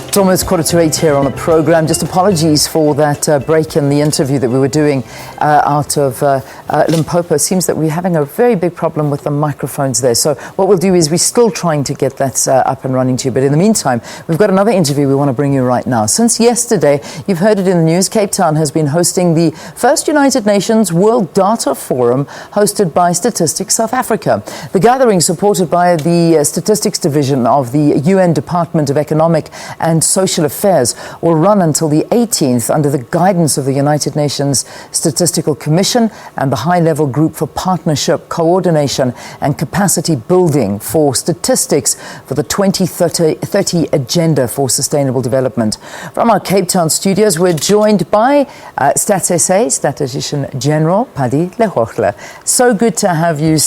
It's almost 7:45 here on the programme. Just apologies for that break in the interview that we were doing out of Limpopo. It seems that we're having a very big problem with the microphones there. So what we'll do is we're still trying to get that up and running to you. But in the meantime, we've got another interview we want to bring you right now. Since yesterday, you've heard it in the news, Cape Town has been hosting the first United Nations World Data Forum hosted by Statistics South Africa. The gathering, supported by the Statistics Division of the UN Department of Economic and Social Affairs, will run until the 18th under the guidance of the United Nations Statistical Commission and the High-Level Group for Partnership, Coordination and Capacity Building for Statistics for the 2030 Agenda for Sustainable Development. From our Cape Town studios, we're joined by SABC Statistician General Pali Lehohla. So good to have you,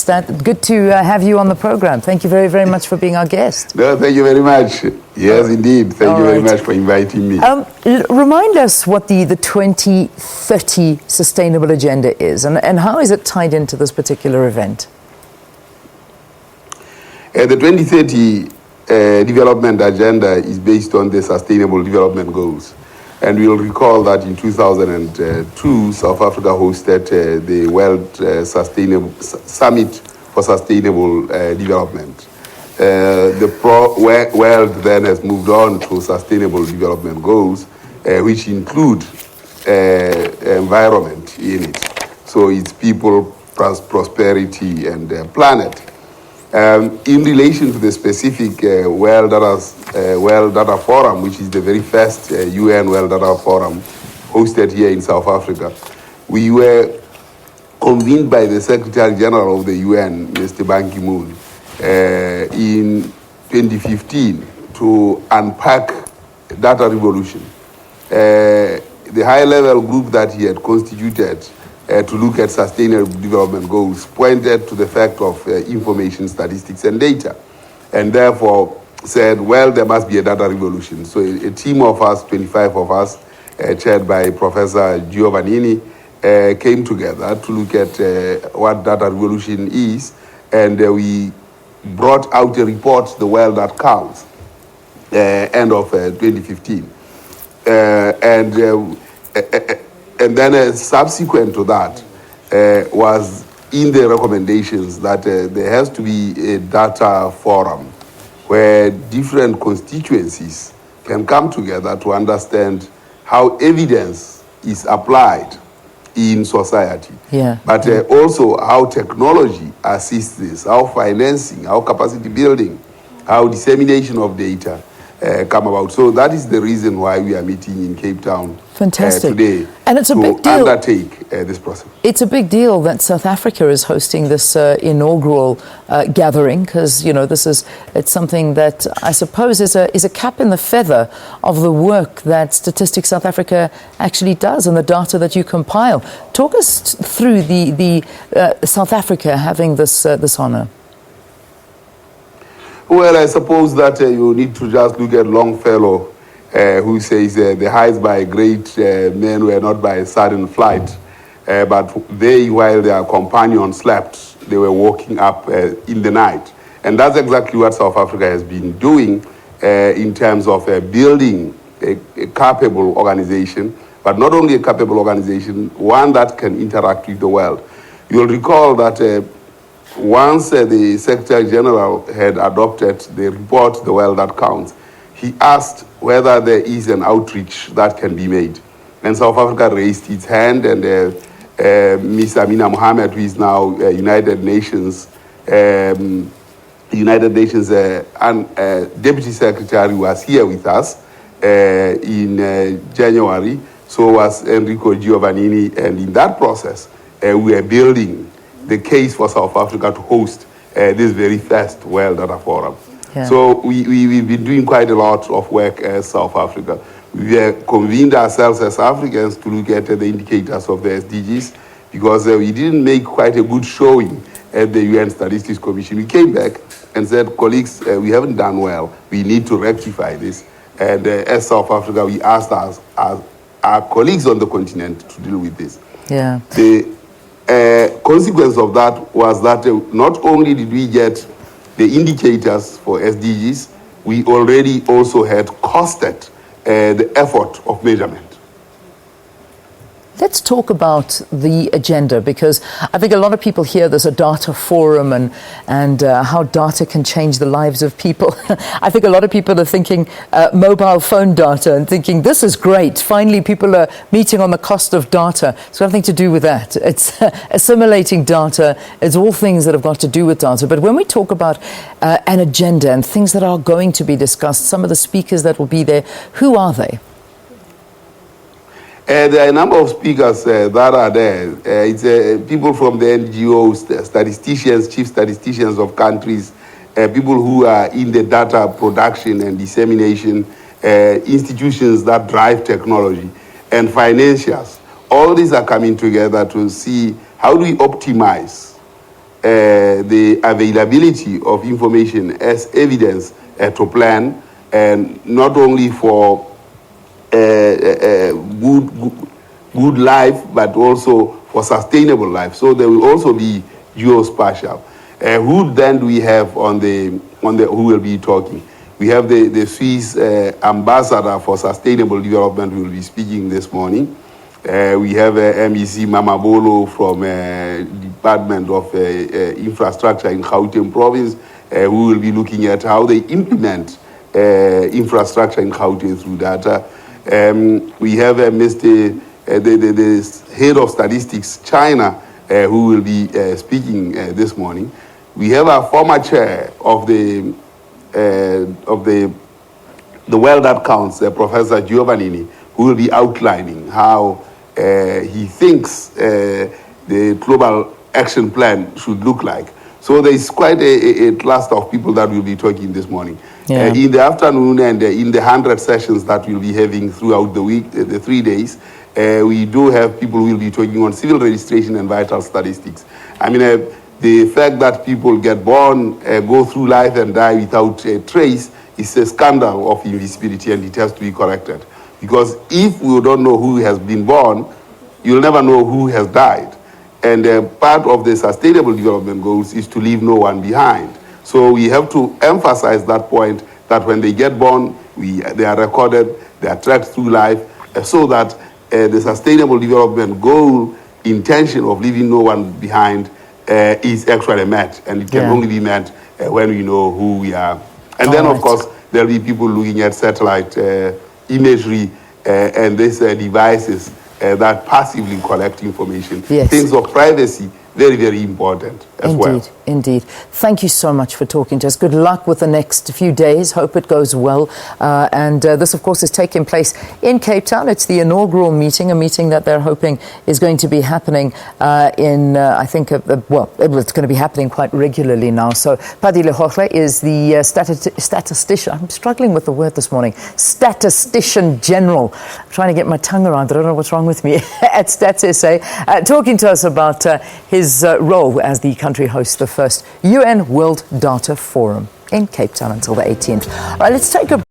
Good to have you on the program. Thank you very, very much for being our guest. No, thank you very much. Yes, indeed. Thank you very much for inviting me. Remind us what the 2030 Sustainable Agenda is and how is it tied into this particular event? The 2030 Development Agenda is based on the Sustainable Development Goals. And we'll recall that in 2002, South Africa hosted the World Summit for Sustainable Development. The world then has moved on to Sustainable Development Goals, which include environment in it. So it's people, prosperity, and planet. In relation to the specific World Data Forum, which is the very first UN World Data Forum hosted here in South Africa, we were convened by the Secretary General of the UN, Mr. Ban Ki-moon, in 2015 to unpack data revolution. The high-level group that he had constituted to look at sustainable development goals pointed to the fact of information, statistics, and data, and therefore said, well, there must be a data revolution. So a team of us, 25 of us, chaired by Professor Giovannini, came together to look at what data revolution is, and we brought out a report, The World That Counts, end of 2015. And then subsequent to that was in the recommendations that there has to be a data forum where different constituencies can come together to understand how evidence is applied in society. But also how technology assists this, how financing, how capacity building, how dissemination of data come about. So that is the reason why we are meeting in Cape Town today. And it's a big deal. Undertake this process. It's a big deal that South Africa is hosting this inaugural gathering, because it's something that I suppose is a cap in the feather of the work that Statistics South Africa actually does and the data that you compile. Talk us through the South Africa having this honor. Well, I suppose that you need to just look at Longfellow, who says the heights by great men were not by a sudden flight, but they, while their companions slept, they were walking up in the night. And that's exactly what South Africa has been doing in terms of building a capable organization, but not only a capable organization, one that can interact with the world. You'll recall that once the Secretary General had adopted the report, The World That Counts, he asked whether there is an outreach that can be made. And South Africa raised its hand, and Ms. Amina Mohammed, who is now United Nations Deputy Secretary, was here with us in January. So was Enrico Giovannini, and in that process, we are building the case for South Africa to host this very first World Data Forum. So we've been doing quite a lot of work as South Africa. We have convened ourselves as Africans to look at the indicators of the SDGs, because we didn't make quite a good showing at the UN Statistics Commission. We came back and said, colleagues, we haven't done well. We need to rectify this. And as South Africa, we asked our colleagues on the continent to deal with this. The consequence of that was that not only did we get the indicators for SDGs, we already also had costed the effort of measurement. Let's talk about the agenda, because I think a lot of people hear there's a data forum and how data can change the lives of people. I think a lot of people are thinking mobile phone data and thinking this is great. Finally, people are meeting on the cost of data. It's got nothing to do with that. It's assimilating data. It's all things that have got to do with data. But when we talk about an agenda and things that are going to be discussed, some of the speakers that will be there, who are they? There are a number of speakers that are there. It's people from the NGOs, statisticians, chief statisticians of countries, people who are in the data production and dissemination, institutions that drive technology, and financiers. All these are coming together to see how do we optimize the availability of information as evidence to plan, and not only for good life, but also for sustainable life. So there will also be geospatial. Who then do we have on the who will be talking? We have the Swiss ambassador for sustainable development who will be speaking this morning. We have MEC Mamabolo from Department of Infrastructure in Gauteng province, who will be looking at how they implement infrastructure in Gauteng through data. We have Mr. The head of statistics, China, who will be speaking this morning. We have our former chair of the World That Counts, Professor Giovannini, who will be outlining how he thinks the global action plan should look like. So there is quite a cluster of people that will be talking this morning. Yeah. In the afternoon and in the 100 sessions that we'll be having throughout the week, the 3 days, we do have people who will be talking on civil registration and vital statistics. I mean, the fact that people get born, go through life and die without a trace is a scandal of invisibility, and it has to be corrected. Because if we don't know who has been born, you'll never know who has died. And part of the sustainable development goals is to leave no one behind. So we have to emphasize that point, that when they get born, they are recorded, they are tracked through life, so that the sustainable development goal intention of leaving no one behind is actually met. And it can only be met when we know who we are. And then, of course, there'll be people looking at satellite imagery and these devices that passively collect information. Yes. Things of privacy, very, very important as well. Indeed. Thank you so much for talking to us. Good luck with the next few days. Hope it goes well. And this, of course, is taking place in Cape Town. It's the inaugural meeting, a meeting that they're hoping is going to be happening I think, it's going to be happening quite regularly now. So Pali Lehohla is the statistician. I'm struggling with the word this morning. Statistician General. I'm trying to get my tongue around it. I don't know what's wrong with me. At Stats SA, talking to us about his role as the country hosts the first UN World Data Forum in Cape Town until the 18th. All right, let's take a